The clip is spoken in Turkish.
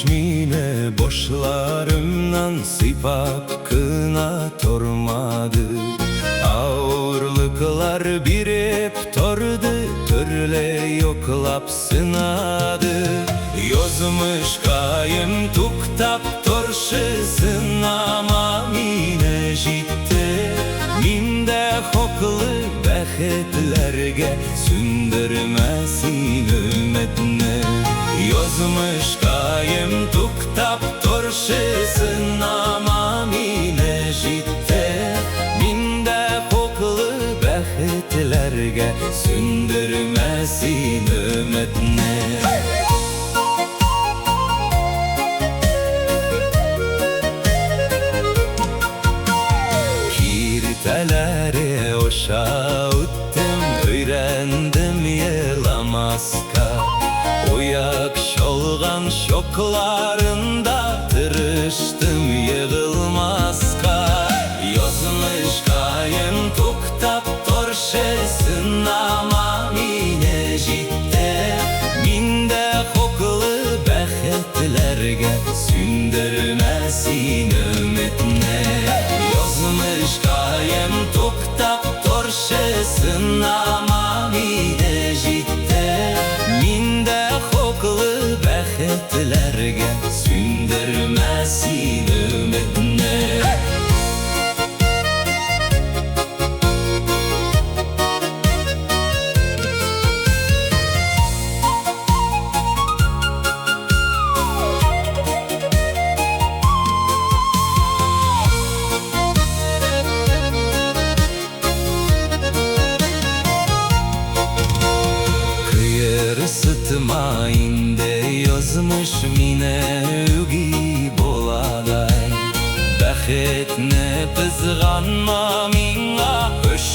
Mine boşlarımdan sipap kına tormadı. Ağırlıklar birip tordu, türle yoklap sınadı. Yozmuş kayım tuktap torşısın ama mine jitte. Minde hoklu behitlerge sündürmesin ümmetine. Yozmuş kayım tuktap torşısın ama mine jitte. Minde hoklu behitlerge sündürmesin ümmetine. Kirteleri oşa uttum, öğrendim yelamaska. Uyak şolgan şoklarında tırıştım yığılmazka. Yozmuş kayın tuktap torşesın ama mine jitte. Minde hoklu behitlerge sündürmesin ümmetine. Yozmuş kayın tuktap torşesın ama mine jitte. Minde hoklu behitlerge sündürmesin ümmetine. Sıtma inde yozmuş mine ügi boladay. Behit ne pızganma minga hoş